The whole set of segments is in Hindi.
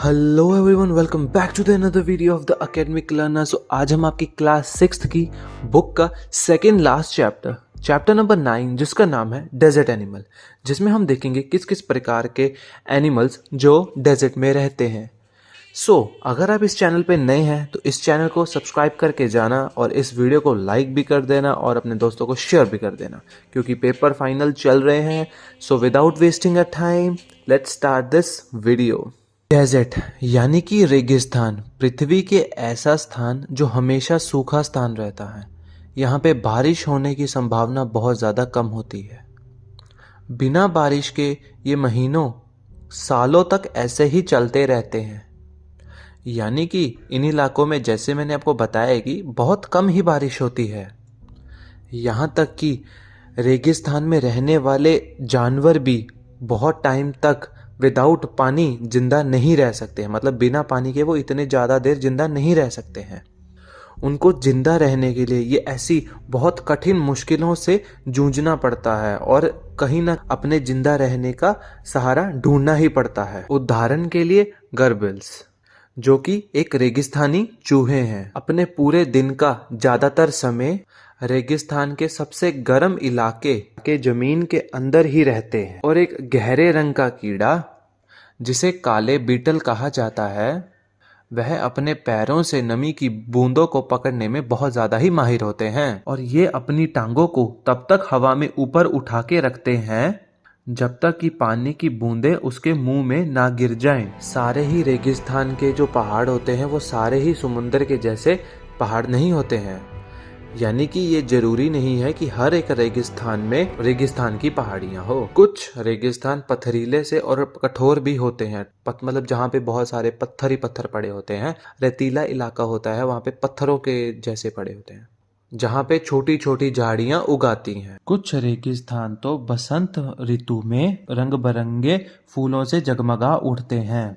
Hello everyone, welcome back to the another video of the academic learner. So आज हम आपकी क्लास 6th की बुक का सेकेंड लास्ट चैप्टर नंबर 9, जिसका नाम है डेजर्ट एनिमल, जिसमें हम देखेंगे किस किस प्रकार के एनिमल्स जो डेजर्ट में रहते हैं। अगर आप इस चैनल पे नए हैं तो इस चैनल को सब्सक्राइब करके जाना और इस वीडियो को लाइक भी कर देना और अपने दोस्तों को शेयर भी कर देना, क्योंकि पेपर फाइनल चल रहे हैं। So without wasting a time, let's start this video. Desert यानी कि रेगिस्तान, पृथ्वी के ऐसा स्थान जो हमेशा सूखा स्थान रहता है। यहाँ पे बारिश होने की संभावना बहुत ज़्यादा कम होती है। बिना बारिश के ये महीनों सालों तक ऐसे ही चलते रहते हैं। यानी कि इन इलाकों में, जैसे मैंने आपको बताया, कि बहुत कम ही बारिश होती है। यहाँ तक कि रेगिस्तान में रहने वाले जानवर भी बहुत टाइम तक विदाउट पानी जिंदा नहीं रह सकते हैं। मतलब बिना पानी के वो इतने ज़्यादा देर जिंदा नहीं रह सकते हैं। उनको जिंदा रहने के लिए ये ऐसी बहुत कठिन मुश्किलों से जूझना पड़ता है और कहीं ना अपने जिंदा रहने का सहारा ढूंढना ही पड़ता है। उदाहरण के लिए गर्बिल्स, जो कि एक रेगिस्तानी चूहे हैं, अपने पूरे दिन का ज़्यादातर समय रेगिस्तान के सबसे गर्म इलाके के जमीन के अंदर ही रहते हैं। और एक गहरे रंग का कीड़ा जिसे काले बीटल कहा जाता है, वह अपने पैरों से नमी की बूंदों को पकड़ने में बहुत ज़्यादा ही माहिर होते हैं। और ये अपनी टांगों को तब तक हवा में ऊपर उठा के रखते हैं जब तक कि पानी की बूंदें उसके मुंह में ना गिर जाएं। सारे ही रेगिस्तान के जो पहाड़ होते हैं वो सारे ही समुद्र के जैसे पहाड़ नहीं होते हैं। यानी कि ये जरूरी नहीं है कि हर एक रेगिस्तान में रेगिस्तान की पहाड़ियां हो। कुछ रेगिस्तान पथरीले से और कठोर भी होते हैं। मतलब जहाँ पे बहुत सारे पत्थर ही पत्थर पड़े होते हैं। रेतीला इलाका होता है, वहाँ पे पत्थरों के जैसे पड़े होते हैं, जहाँ पे छोटी छोटी झाड़ियां उगाती हैं। कुछ रेगिस्तान तो बसंत ऋतु में रंग बिरंगे फूलों से जगमगा उठते हैं।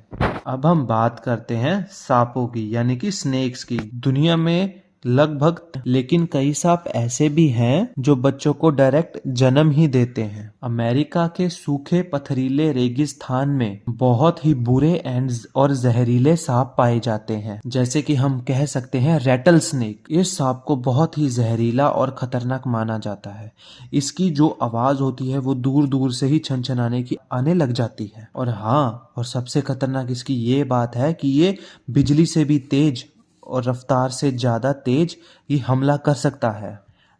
अब हम बात करते हैं सांपों की, यानी कि स्नेक्स की। दुनिया में लगभग, लेकिन कई सांप ऐसे भी हैं जो बच्चों को डायरेक्ट जन्म ही देते हैं। अमेरिका के सूखे पथरीले रेगिस्तान में बहुत ही बुरे एंड और जहरीले सांप पाए जाते हैं, जैसे कि हम कह सकते हैं रेटल स्नेक। इस सांप को बहुत ही जहरीला और खतरनाक माना जाता है। इसकी जो आवाज होती है वो दूर दूर से ही छनछनाने की आने लग जाती है। और हाँ, और सबसे खतरनाक इसकी ये बात है कि ये बिजली से भी तेज और रफ्तार से ज्यादा तेज ये हमला कर सकता है।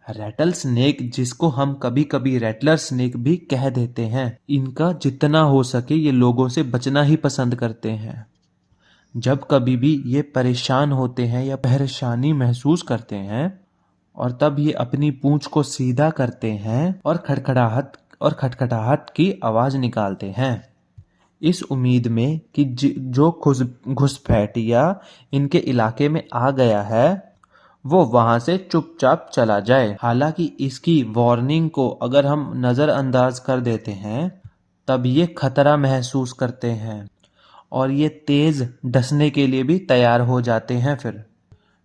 रैटल स्नेक, जिसको हम कभी कभी रैटलर स्नेक भी कह देते हैं, इनका जितना हो सके ये लोगों से बचना ही पसंद करते हैं। जब कभी भी ये परेशान होते हैं या परेशानी महसूस करते हैं, और तब ये अपनी पूंछ को सीधा करते हैं और खटखटाहट की आवाज निकालते हैं, इस उम्मीद में कि जो घुसपैठ या इनके इलाके में आ गया है वो वहां से चुपचाप चला जाए। हालांकि इसकी वार्निंग को अगर हम नज़रअंदाज कर देते हैं तब ये खतरा महसूस करते हैं और ये तेज डसने के लिए भी तैयार हो जाते हैं फिर।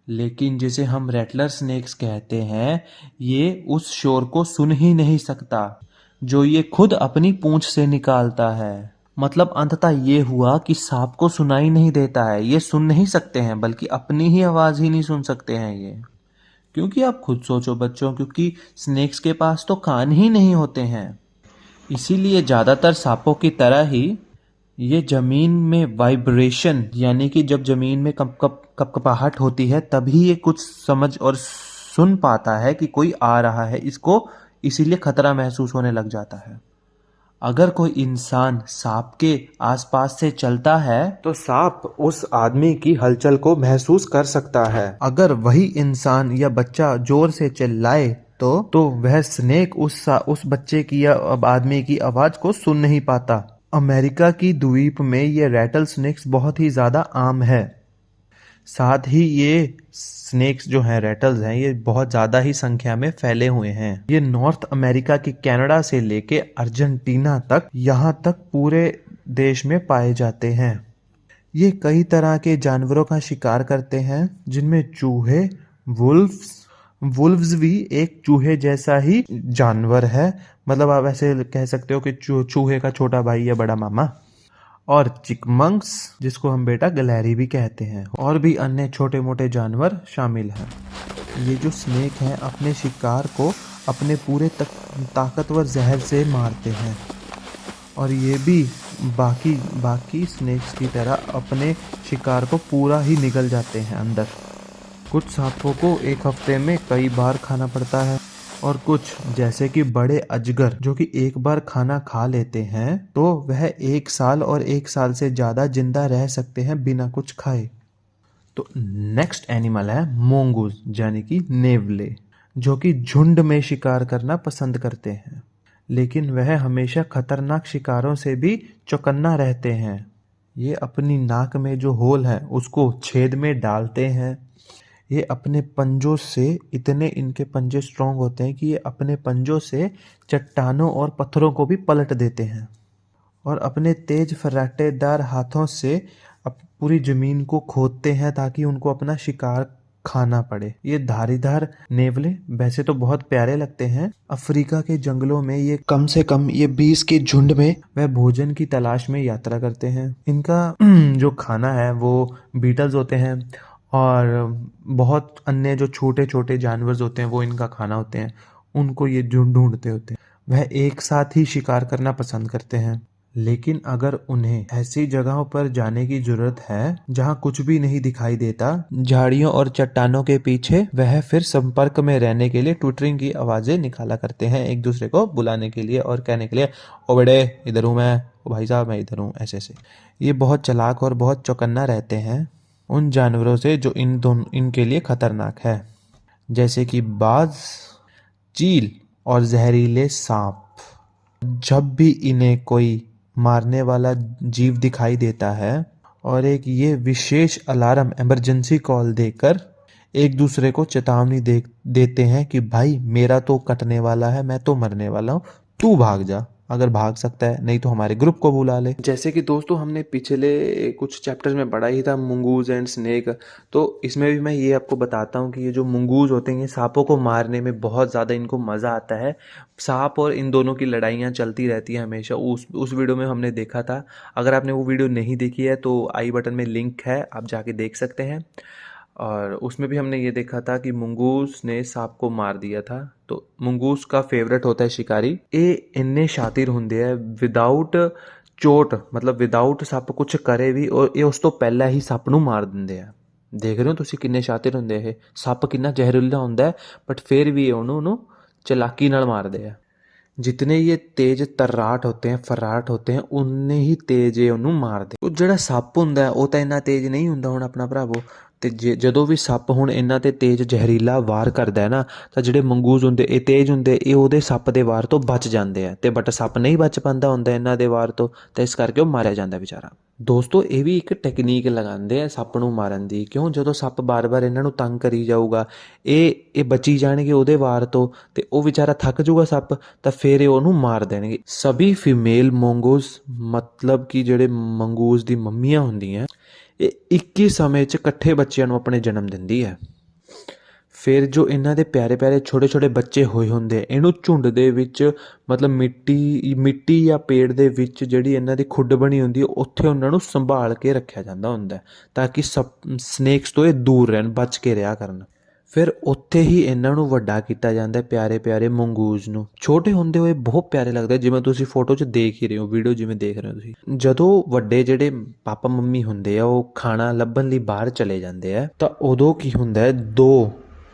लेकिन जिसे हम रेटलर स्नेक्स कहते हैं, ये उस शोर को सुन ही नहीं सकता जो ये खुद अपनी पूंछ से निकालता है। मतलब अंततः ये हुआ कि सांप को सुनाई नहीं देता है, ये सुन नहीं सकते हैं, बल्कि अपनी ही आवाज ही नहीं सुन सकते हैं ये। क्योंकि आप खुद सोचो बच्चों, क्योंकि स्नेक्स के पास तो कान ही नहीं होते हैं। इसीलिए ज्यादातर सांपों की तरह ही ये जमीन में वाइब्रेशन, यानी कि जब जमीन में कपकपाहट होती है तभी ये कुछ समझ और सुन पाता है कि कोई आ रहा है इसको, इसीलिए खतरा महसूस होने लग जाता है। अगर कोई इंसान सांप के आसपास से चलता है तो सांप उस आदमी की हलचल को महसूस कर सकता है। अगर वही इंसान या बच्चा जोर से चिल्लाए तो वह स्नेक उस बच्चे की या आदमी की आवाज को सुन नहीं पाता। अमेरिका की द्वीप में ये रैटल स्नेक्स बहुत ही ज्यादा आम है। साथ ही ये स्नेक्स जो हैं, रैटल्स हैं, ये बहुत ज़्यादा ही संख्या में फैले हुए हैं। ये नॉर्थ अमेरिका के कनाडा से लेके अर्जेंटीना तक, यहाँ तक पूरे देश में पाए जाते हैं। ये कई तरह के जानवरों का शिकार करते हैं, जिनमें चूहे, वुल्व्स भी एक चूहे जैसा ही जानवर है। मतलब आप ऐसे कह सकते हो कि चूहे का छोटा भाई या बड़ा मामा। और चिकमंक्स, जिसको हम बेटा गिलहरी भी कहते हैं, और भी अन्य छोटे मोटे जानवर शामिल हैं। ये जो स्नेक हैं अपने शिकार को अपने पूरे ताकतवर जहर से मारते हैं, और ये भी बाकी स्नेक्स की तरह अपने शिकार को पूरा ही निगल जाते हैं अंदर। कुछ सांपों को एक हफ्ते में कई बार खाना पड़ता है, और कुछ जैसे कि बड़े अजगर जो कि एक बार खाना खा लेते हैं तो वह 1 साल और 1 साल से ज़्यादा जिंदा रह सकते हैं बिना कुछ खाए। तो नेक्स्ट एनिमल है मोंगूज यानी कि नेवले, जो कि झुंड में शिकार करना पसंद करते हैं, लेकिन वह हमेशा खतरनाक शिकारों से भी चौकन्ना रहते हैं। ये अपनी नाक में जो होल है उसको छेद में डालते हैं। ये अपने पंजों से इतने इनके पंजे स्ट्रांग होते हैं कि ये अपने पंजों से चट्टानों और पत्थरों को भी पलट देते हैं, और अपने तेज फर्राटेदार हाथों से पूरी जमीन को खोदते हैं ताकि उनको अपना शिकार खाना पड़े। ये धारीदार नेवले वैसे तो बहुत प्यारे लगते हैं। अफ्रीका के जंगलों में ये कम से कम 20 के झुंड में वह भोजन की तलाश में यात्रा करते हैं। इनका जो खाना है वो बीटल्स होते हैं, और बहुत अन्य जो छोटे छोटे जानवर होते हैं वो इनका खाना होते हैं। उनको ये ढूंढते होते हैं। वह एक साथ ही शिकार करना पसंद करते हैं, लेकिन अगर उन्हें ऐसी जगहों पर जाने की जरूरत है जहां कुछ भी नहीं दिखाई देता, झाड़ियों और चट्टानों के पीछे, वह फिर संपर्क में रहने के लिए ट्विटरिंग की आवाजें निकाला करते हैं, एक दूसरे को बुलाने के लिए और कहने के लिए, ओ बड़े इधर हूं मैं, ओ भाई साहब मैं इधर हूं, ऐसे ऐसे। ये बहुत चालाक और बहुत चौकन्ना रहते हैं उन जानवरों से जो इनके लिए खतरनाक है, जैसे कि बाज, चील और जहरीले सांप। जब भी इन्हें कोई मारने वाला जीव दिखाई देता है और एक ये विशेष अलार्म इमरजेंसी कॉल देकर एक दूसरे को चेतावनी देते हैं कि भाई मेरा तो कटने वाला है, मैं तो मरने वाला हूँ, तू भाग जा अगर भाग सकता है, नहीं तो हमारे ग्रुप को बुला ले। जैसे कि दोस्तों हमने पिछले कुछ चैप्टर्स में पढ़ा ही था मुंगूज एंड स्नेक, तो इसमें भी मैं ये आपको बताता हूँ कि ये जो मुंगूज होते हैं ये सांपों को मारने में बहुत ज़्यादा इनको मज़ा आता है। सांप और इन दोनों की लड़ाइयाँ चलती रहती हैं हमेशा। उस वीडियो में हमने देखा था। अगर आपने वो वीडियो नहीं देखी है तो आई बटन में लिंक है, आप जाके देख सकते हैं। और उसमें भी हमने ये देखा था कि मुंगूस ने सांप को मार दिया था। तो मुंगूस का फेवरेट होता है शिकारी। ये इन्ने शातिर होंगे है विदाउट चोट, मतलब विदाउट सप कुछ करे भी, और ये उस तो पहला ही सप नूं मार दिंदे आ। देख रहे हो तुसी किन्ने शातिर होंगे ये, सप कितना जहरीला होंदा है बट फिर भी ਉਹਨੂੰ चलाकी नाल मारदे आ। जितने ये तेज तर्राट होते हैं, फर्राट होते हैं, उन्ने ही तेज ये ਉਹਨੂੰ मारदे। ਉਹ ਜਿਹੜਾ ਸੱਪ ਹੁੰਦਾ ਉਹ ਤਾਂ ਇੰਨਾ ਤੇਜ਼ ਨਹੀਂ ਹੁੰਦਾ ਹੁਣ ਆਪਣਾ ਭਰਾਵੋ। ਤੇ ਜਦੋਂ ਵੀ ਸੱਪ ਹੁਣ ਇਹਨਾਂ ਤੇ ਤੇਜ਼ ਜ਼ਹਿਰੀਲਾ ਵਾਰ ਕਰਦਾ ਹੈ ਨਾ, ਤਾਂ ਜਿਹੜੇ ਮੰਗੂਜ਼ ਹੁੰਦੇ ਇਹ ਤੇਜ਼ ਹੁੰਦੇ, ਇਹ ਉਹਦੇ ਸੱਪ ਦੇ ਵਾਰ ਤੋਂ ਬਚ ਜਾਂਦੇ ਆ, ਤੇ ਬਟ ਸੱਪ ਨਹੀਂ ਬਚ ਪਾਉਂਦਾ ਹੁੰਦਾ ਇਹਨਾਂ ਦੇ ਵਾਰ ਤੋਂ, ਤਾਂ ਇਸ ਕਰਕੇ ਉਹ ਮਾਰਿਆ ਜਾਂਦਾ ਵਿਚਾਰਾ। ਦੋਸਤੋ ਇਹ ਵੀ ਇੱਕ ਟੈਕਨੀਕ ਲਗਾਉਂਦੇ ਆ ਸੱਪ ਨੂੰ ਮਾਰਨ ਦੀ। ਕਿਉਂ? ਜਦੋਂ ਸੱਪ ਬਾਰ-ਬਾਰ ਇਹਨਾਂ ਨੂੰ ਤੰਗ ਕਰੀ ਜਾਊਗਾ, ਇਹ ਬਚੀ ਜਾਣਗੇ ਉਹਦੇ ਵਾਰ ਤੋਂ, ਤੇ ਉਹ ਵਿਚਾਰਾ ਥੱਕ ਜਾਊਗਾ ਸੱਪ, ਤਾਂ ਫਿਰ ਇਹ ਉਹਨੂੰ ਮਾਰ ਦੇਣਗੇ। ਸਭੀ ਫੀਮੇਲ ਮੋਂਗੋਜ਼, ਮਤਲਬ ਕਿ ਜਿਹੜੇ ਮੰਗੂਜ਼ ਦੀ ਮੰਮੀਆਂ ਹੁੰਦੀਆਂ, ਇਹ ਇੱਕ ਹੀ ਸਮੇਂ 'ਚ ਇਕੱਠੇ ਬੱਚਿਆਂ ਨੂੰ ਆਪਣੇ ਜਨਮ ਦਿੰਦੀ ਹੈ। ਫਿਰ ਜੋ ਇਹਨਾਂ ਦੇ ਪਿਆਰੇ ਪਿਆਰੇ ਛੋਟੇ ਛੋਟੇ ਬੱਚੇ ਹੋਏ ਹੁੰਦੇ, ਇਹਨੂੰ ਝੁੰਡ ਦੇ ਵਿੱਚ, ਮਤਲਬ ਮਿੱਟੀ ਜਾਂ ਪੇੜ ਦੇ ਵਿੱਚ ਜਿਹੜੀ ਇਹਨਾਂ ਦੀ ਖੁੱਡ ਬਣੀ ਹੁੰਦੀ ਹੈ, ਉੱਥੇ ਉਹਨਾਂ ਨੂੰ ਸੰਭਾਲ ਕੇ ਰੱਖਿਆ ਜਾਂਦਾ ਹੁੰਦਾ ਤਾਂ ਕਿ ਸਨੇਕਸ ਤੋਂ ਇਹ ਦੂਰ ਰਹਿਣ, ਬਚ ਕੇ ਰਿਹਾ ਕਰਨ। ਫਿਰ ਉੱਥੇ ਹੀ ਇਹਨਾਂ ਨੂੰ ਵੱਡਾ ਕੀਤਾ ਜਾਂਦਾ ਪਿਆਰੇ ਪਿਆਰੇ ਮੰਗੂਜ਼ ਨੂੰ। ਛੋਟੇ ਹੁੰਦੇ ਹੋਏ ਬਹੁਤ ਪਿਆਰੇ ਲੱਗਦੇ, ਜਿਵੇਂ ਤੁਸੀਂ ਫੋਟੋ 'ਚ ਦੇਖ ਹੀ ਰਹੇ ਹੋ, ਵੀਡੀਓ ਜਿਵੇਂ ਦੇਖ ਰਹੇ ਹੋ ਤੁਸੀਂ। ਜਦੋਂ ਵੱਡੇ ਜਿਹੜੇ ਪਾਪਾ ਮੰਮੀ ਹੁੰਦੇ ਆ ਉਹ ਖਾਣਾ ਲੱਭਣ ਲਈ ਬਾਹਰ ਚਲੇ ਜਾਂਦੇ ਆ, ਤਾਂ ਉਦੋਂ ਕੀ ਹੁੰਦਾ ਹੈ,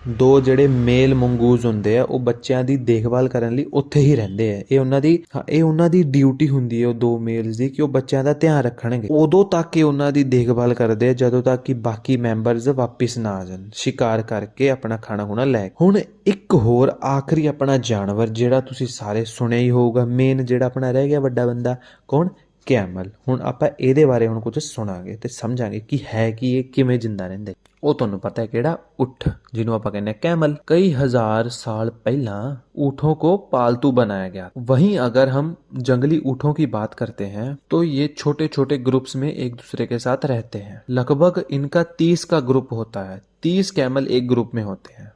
ਦੋ ਜਿਹੜੇ ਮੇਲ ਮੰਗੂਜ਼ ਹੁੰਦੇ ਆ ਉਹ ਬੱਚਿਆਂ ਦੀ ਦੇਖਭਾਲ ਕਰਨ ਲਈ ਉੱਥੇ ਹੀ ਰਹਿੰਦੇ ਆ। ਇਹ ਉਹਨਾਂ ਦੀ ਡਿਊਟੀ ਹੁੰਦੀ ਹੈ ਉਹ ਦੋ ਮੇਲਸ ਦੀ, ਕਿ ਉਹ ਬੱਚਿਆਂ ਦਾ ਧਿਆਨ ਰੱਖਣਗੇ। ਉਦੋਂ ਤੱਕ ਇਹ ਉਹਨਾਂ ਦੀ ਦੇਖਭਾਲ ਕਰਦੇ ਆ ਜਦੋਂ ਤੱਕ ਕਿ ਬਾਕੀ ਮੈਂਬਰਸ ਵਾਪਿਸ ਨਾ ਆ ਜਾਣ ਸ਼ਿਕਾਰ ਕਰਕੇ ਆਪਣਾ ਖਾਣਾ ਖੁਣਾ ਲੈ ਕੇ। ਹੁਣ ਇੱਕ ਹੋਰ ਆਖਰੀ ਆਪਣਾ ਜਾਨਵਰ ਜਿਹੜਾ ਤੁਸੀਂ ਸਾਰੇ ਸੁਣਿਆ ਹੀ ਹੋਊਗਾ, ਮੇਨ ਜਿਹੜਾ ਆਪਣਾ ਰਹਿ ਗਿਆ ਵੱਡਾ ਬੰਦਾ, ਕੌਣ? ਕੈਮਲ। ਹੁਣ ਆਪਾਂ ਇਹਦੇ ਬਾਰੇ ਹੁਣ ਕੁਝ ਸੁਣਾਂਗੇ ਤੇ ਸਮਝਾਂਗੇ ਕਿ ਹੈ ਕਿ ਇਹ ਕਿਵੇਂ ਜਿੰਦਾ ਰਹਿੰਦੇ। ਉਹ ਤੁਹਾਨੂੰ ਪਤਾ है ਕਿਹੜਾ? ऊँट, जिन्हों आप कहते हैं कैमल। कई हजार साल पहला ऊँटों को पालतू बनाया गया। वहीं अगर हम जंगली ऊँटों की बात करते हैं तो ये छोटे छोटे ग्रुप्स में एक दूसरे के साथ रहते हैं। लगभग इनका 30 का ग्रुप होता है। 30 कैमल एक ग्रुप में होते हैं।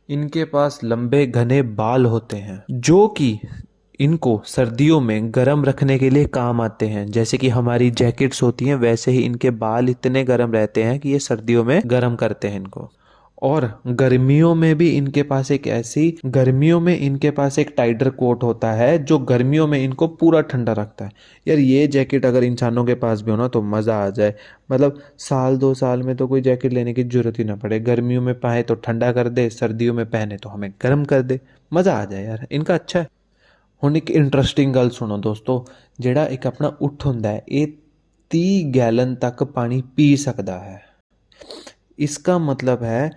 इनके पास लंबे घने बाल होते हैं जो कि इनको सर्दियों में गर्म रखने के लिए काम आते हैं। जैसे कि हमारी जैकेट्स होती हैं, वैसे ही इनके बाल इतने गर्म रहते हैं कि ये सर्दियों में गर्म करते हैं इनको। और गर्मियों में इनके पास एक टाइडर कोट होता है जो गर्मियों में इनको पूरा ठंडा रखता है। यार ये जैकेट अगर इंसानों के पास भी हो ना तो मज़ा आ जाए। मतलब साल 2 साल में तो कोई जैकेट लेने की जरूरत ही ना पड़े, गर्मियों में पहने तो ठंडा कर दे, सर्दियों में पहने तो हमें गर्म कर दे, मज़ा आ जाए यार, इनका अच्छा है। ਹੁਣ ਇੱਕ ਇੰਟਰਸਟਿੰਗ ਗੱਲ ਸੁਣੋ ਦੋਸਤੋ, ਜਿਹੜਾ ਇੱਕ ਆਪਣਾ ਊਠ ਹੁੰਦਾ ਹੈ ਇਹ 30 ਗੈਲਨ ਤੱਕ ਪਾਣੀ ਪੀ ਸਕਦਾ ਹੈ। इसका मतलब है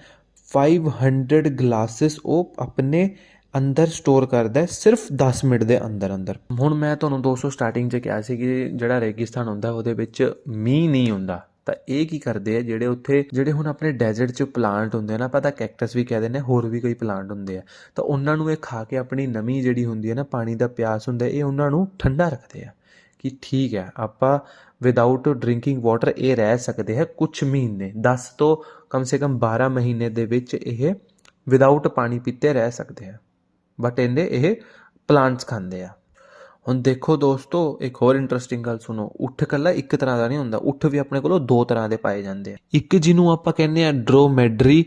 500 ਗਲਾਸਿਸ ਉਹ ਆਪਣੇ ਅੰਦਰ ਸਟੋਰ ਕਰਦਾ ਹੈ ਸਿਰਫ 10 ਮਿੰਟ ਦੇ ਅੰਦਰ ਅੰਦਰ। ਹੁਣ ਮੈਂ ਤੁਹਾਨੂੰ ਦੋਸਤੋ ਸਟਾਰਟਿੰਗ 'ਚ ਕਿਹਾ ਸੀ ਕਿ ਜਿਹੜਾ ਰੇਗਿਸਤਾਨ ਹੁੰਦਾ ਉਹਦੇ ਵਿੱਚ ਮੀਂਹ ਨਹੀਂ ਹੁੰਦਾ, ਤਾਂ ਇਹ ਕੀ ਕਰਦੇ ਆ ਜਿਹੜੇ ਹੁਣ ਆਪਣੇ ਡੈਜ਼ਰਟ 'ਚ ਪਲਾਂਟ ਹੁੰਦੇ ਆ ਨਾ, ਆਪਾਂ ਤਾਂ ਕੈਕਟਸ ਵੀ ਕਹਿ ਦਿੰਦੇ, ਹੋਰ ਵੀ ਕਈ ਪਲਾਂਟ ਹੁੰਦੇ ਆ, ਤਾਂ ਉਹਨਾਂ ਨੂੰ ਇਹ ਖਾ ਕੇ ਆਪਣੀ ਨਮੀ ਜਿਹੜੀ ਹੁੰਦੀ ਹੈ ਨਾ, ਪਾਣੀ ਦਾ ਪਿਆਸ ਹੁੰਦਾ, ਇਹ ਉਹਨਾਂ ਨੂੰ ਠੰਡਾ ਰੱਖਦੇ ਆ ਕਿ ਠੀਕ ਹੈ ਆਪਾਂ ਵਿਦਾਊਟ ਡਰਿੰਕਿੰਗ ਵਾਟਰ ਇਹ ਰਹਿ ਸਕਦੇ ਹੈ ਕੁਛ ਮਹੀਨੇ, 10 ਤੋਂ ਕਮ ਸੇ ਕਮ 12 ਮਹੀਨੇ ਦੇ ਵਿੱਚ ਇਹ ਵਿਦਾਊਟ ਪਾਣੀ ਪੀਤੇ ਰਹਿ ਸਕਦੇ ਆ, ਬਟ ਇਹਨੇ ਇਹ ਪਲਾਂਟਸ ਖਾਂਦੇ ਆ। ਹੁਣ ਦੇਖੋ ਦੋਸਤੋ ਇੱਕ ਹੋਰ ਇੰਟਰਸਟਿੰਗ ਗੱਲ ਸੁਣੋ, ਊਠ ਇਕੱਲਾ ਇੱਕ ਤਰ੍ਹਾਂ ਦਾ ਨਹੀਂ ਹੁੰਦਾ, ਊਠ ਵੀ ਆਪਣੇ ਕੋਲੋਂ 2 ਤਰ੍ਹਾਂ ਦੇ ਪਾਏ ਜਾਂਦੇ ਆ। ਇੱਕ ਜਿਹਨੂੰ ਆਪਾਂ ਕਹਿੰਦੇ ਆ ਡਰੋਮੈਡਰੀ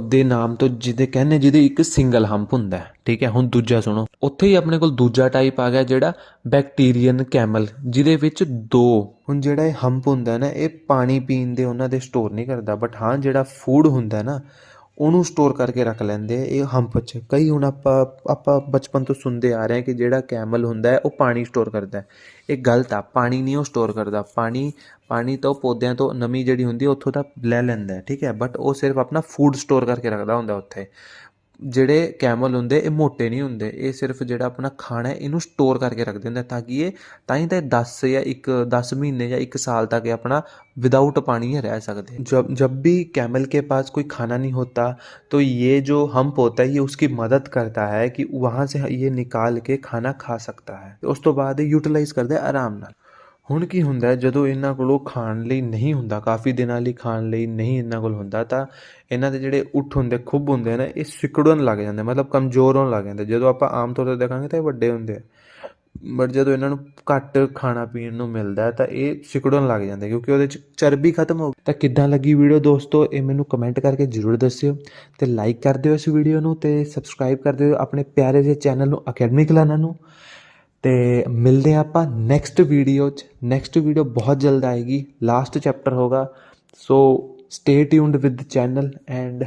ਦੇ ਨਾਮ ਤੋਂ ਜਿਹਦੇ ਇੱਕ ਸਿੰਗਲ ਹੰਪ ਹੁੰਦਾ ਹੈ, ਠੀਕ ਹੈ। ਹੁਣ ਦੂਜਾ ਸੁਣੋ, ਉੱਥੇ ਹੀ ਆਪਣੇ ਕੋਲ ਦੂਜਾ ਟਾਈਪ ਆ ਗਿਆ ਜਿਹੜਾ ਬੈਕਟੀਰੀਅਨ ਕੈਮਲ, ਜਿਹਦੇ ਵਿੱਚ 2। ਹੁਣ ਜਿਹੜਾ ਇਹ ਹੰਪ ਹੁੰਦਾ ਨਾ ਇਹ ਪਾਣੀ ਪੀਣ ਦੇ ਉਹਨਾਂ ਦੇ ਸਟੋਰ ਨਹੀਂ ਕਰਦਾ, ਬਟ ਹਾਂ ਜਿਹੜਾ ਫੂਡ ਹੁੰਦਾ ਨਾ ਉਹਨੂੰ ਸਟੋਰ ਕਰਕੇ ਰੱਖ ਲੈਂਦੇ ਆ ਇਹ ਹੰਪ 'ਚ। ਕਈ ਹੁਣ ਆਪਾਂ ਬਚਪਨ ਤੋਂ ਸੁਣਦੇ ਆ ਰਹੇ ਹਾਂ ਕਿ ਜਿਹੜਾ ਕੈਮਲ ਹੁੰਦਾ ਹੈ ਉਹ ਪਾਣੀ ਸਟੋਰ ਕਰਦਾ ਹੈ, ਇਹ ਗਲਤ ਆ। ਪਾਣੀ ਨਹੀਂ ਉਹ ਸਟੋਰ ਕਰਦਾ, ਪਾਣੀ ਤਾਂ ਪੌਦਿਆਂ ਤੋਂ ਨਮੀ ਜਿਹੜੀ ਹੁੰਦੀ ਹੈ ਉੱਥੋਂ ਤਾਂ ਲੈ ਲੈਂਦਾ ਹੈ, ਠੀਕ ਹੈ, ਬਟ ਉਹ ਸਿਰਫ ਆਪਣਾ ਫੂਡ ਸਟੋਰ ਕਰਕੇ ਰੱਖਦਾ ਹੁੰਦਾ ਉੱਥੇ। ਜਿਹੜੇ ਕੈਮਲ ਹੁੰਦੇ ਇਹ ਮੋਟੇ ਨਹੀਂ ਹੁੰਦੇ, ਇਹ ਸਿਰਫ ਜਿਹੜਾ ਆਪਣਾ ਖਾਣਾ ਹੈ ਇਹਨੂੰ ਸਟੋਰ ਕਰਕੇ ਰੱਖਦੇ ਹੁੰਦੇ ਤਾਂ ਕਿ ਇਹ ਤਾਂ ਹੀ ਤਾਂ 10 ਮਹੀਨੇ ਜਾਂ 1 ਸਾਲ तक ये अपना विदाउट पानी रह सकते हैं। जब भी कैमल के पास कोई खाना नहीं होता तो ये जो हम्प होता है ये उसकी मदद करता है कि वहाँ से ये निकाल के खाना खा सकता है, उस तो बाद यूटिलाइज़ करता है आराम नाल। ਹੁਣ ਕੀ ਹੁੰਦਾ ਜਦੋਂ ਇਹਨਾਂ ਕੋਲੋਂ ਖਾਣ ਲਈ ਨਹੀਂ ਹੁੰਦਾ, ਕਾਫੀ ਦਿਨਾਂ ਲਈ ਖਾਣ ਲਈ ਨਹੀਂ ਇਹਨਾਂ ਕੋਲ ਹੁੰਦਾ, ਤਾਂ ਇਹਨਾਂ ਦੇ ਜਿਹੜੇ ਊਠ ਹੁੰਦੇ, ਖੁੱਬ ਹੁੰਦੇ ਨੇ, ਇਹ ਸਿਕੜਨ ਲੱਗ ਜਾਂਦੇ, ਮਤਲਬ ਕਮਜ਼ੋਰ ਹੋਣ ਲੱਗ ਜਾਂਦੇ। ਜਦੋਂ ਆਪਾਂ ਆਮ ਤੌਰ 'ਤੇ ਦੇਖਾਂਗੇ ਤਾਂ ਇਹ ਵੱਡੇ ਹੁੰਦੇ ਆ, ਬਟ ਜਦੋਂ ਇਹਨਾਂ ਨੂੰ ਘੱਟ ਖਾਣਾ ਪੀਣ ਨੂੰ ਮਿਲਦਾ ਤਾਂ ਇਹ ਸਿਕੜਨ ਲੱਗ ਜਾਂਦੇ ਕਿਉਂਕਿ ਉਹਦੇ 'ਚ ਚਰਬੀ ਖਤਮ ਹੋ ਗਈ। ਤਾਂ ਕਿੱਦਾਂ ਲੱਗੀ ਵੀਡੀਓ ਦੋਸਤੋ, ਇਹ ਮੈਨੂੰ ਕਮੈਂਟ ਕਰਕੇ ਜ਼ਰੂਰ ਦੱਸਿਓ, ਅਤੇ ਲਾਈਕ ਕਰ ਦਿਓ ਇਸ ਵੀਡੀਓ ਨੂੰ, ਅਤੇ ਸਬਸਕ੍ਰਾਈਬ ਕਰ ਦਿਓ ਆਪਣੇ ਪਿਆਰੇ ਜਿਹੇ ਚੈਨਲ ਨੂੰ ਅਕੈਡਮਿਕ ਲਾਨਾ ਨੂੰ। ਤੇ ਮਿਲਦੇ ਹਾਂ ਆਪਾਂ ਨੈਕਸਟ ਵੀਡੀਓ 'ਚ। ਨੈਕਸਟ ਵੀਡੀਓ ਬਹੁਤ ਜਲਦ ਆਏਗੀ, ਲਾਸਟ ਚੈਪਟਰ ਹੋਗਾ, so stay tuned with the channel and